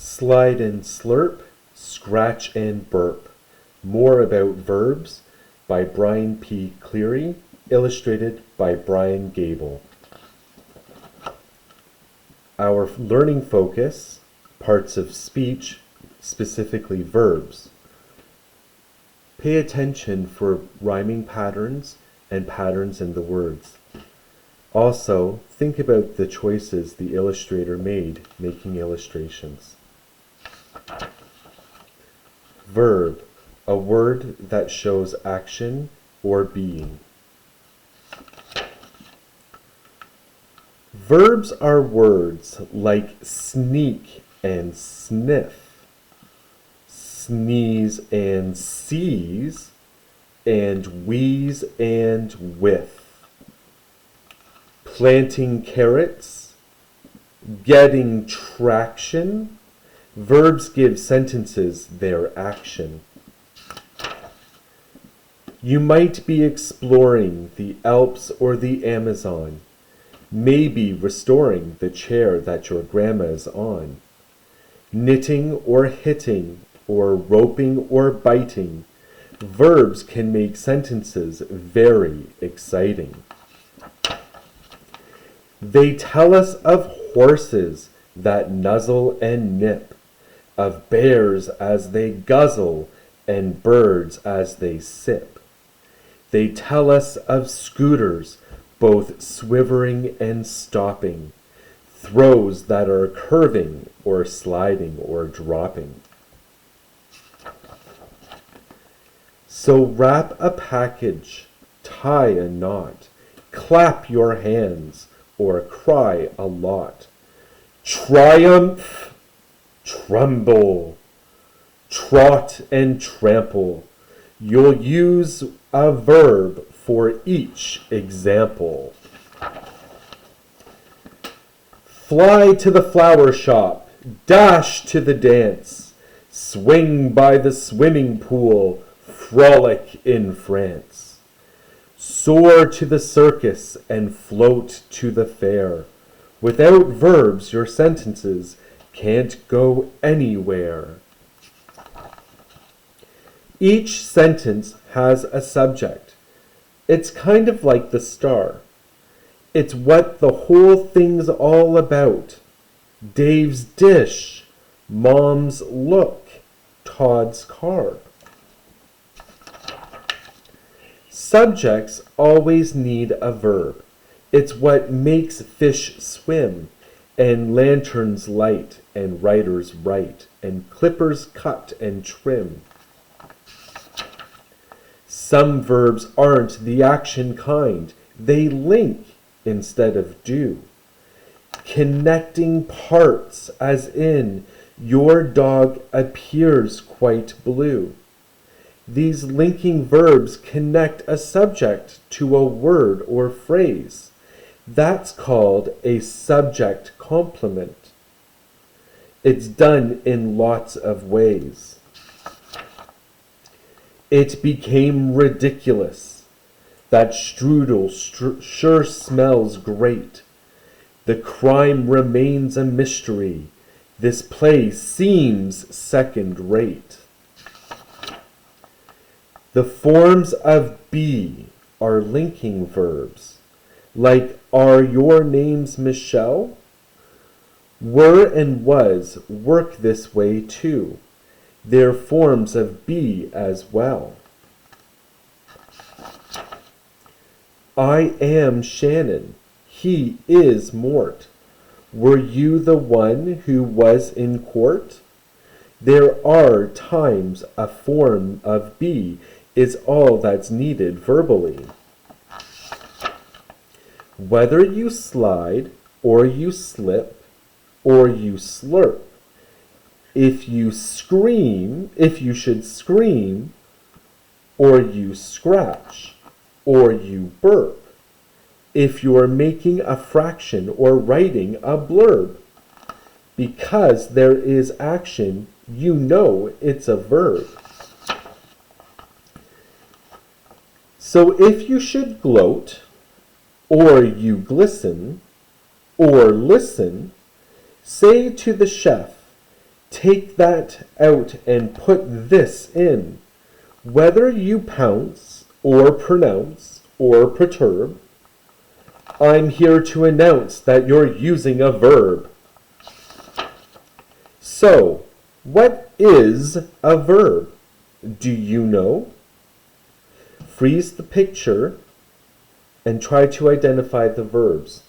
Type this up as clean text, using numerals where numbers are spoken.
Slide and slurp, scratch and burp. More about verbs by Brian P. Cleary, illustrated by Brian Gable. Our learning focus, parts of speech, specifically verbs. Pay attention for rhyming patterns and patterns in the words. Also, think about the choices the illustrator made making illustrations. Verb, a word that shows action or being. Verbs are words like sneak and sniff, sneeze and seize, and wheeze and whiff. Planting carrots, getting traction. Verbs give sentences their action. You might be exploring the Alps or the Amazon, maybe restoring the chair that your grandma is on. Knitting or hitting, or roping or biting, verbs can make sentences very exciting. They tell us of horses that nuzzle and nip, of bears as they guzzle and birds as they sip. They tell us of scooters, both swivering and stopping, throws that are curving or sliding or dropping. So wrap a package, tie a knot, clap your hands, or cry a lot. Triumph, tremble, trot and trample. You'll use a verb for each example. Fly to the flower shop, dash to the dance, swing by the swimming pool, frolic in France. Soar to the circus and float to the fair. Without verbs, your sentences can't go anywhere. Each sentence has a subject. It's kind of like the star. It's what the whole thing's all about. Dave's dish, Mom's look, Todd's car. Subjects always need a verb. It's what makes fish swim, and lanterns light, and writers write, and clippers cut and trim. Some verbs aren't the action kind. They link instead of do. Connecting parts, as in, your dog appears quite blue. These linking verbs connect a subject to a word or phrase. That's called a subject complement. It's done in lots of ways. It became ridiculous. That strudel sure smells great. The crime remains a mystery. This play seems second rate. The forms of be are linking verbs, like are your names Michelle? Were and was work this way too. They're forms of be as well. I am Shannon. He is Mort. Were you the one who was in court? There are times a form of be is all that's needed verbally. Whether you slide, or you slip, or you slurp, if you should scream, or you scratch, or you burp, if you're making a fraction or writing a blurb. Because there is action, you know it's a verb. So if you should gloat, or you glisten, or listen, say to the chef, Take that out and put this in. Whether you pounce or pronounce or perturb, I'm here to announce that you're using a verb. So, what is a verb? Do you know? Freeze the picture and try to identify the verbs.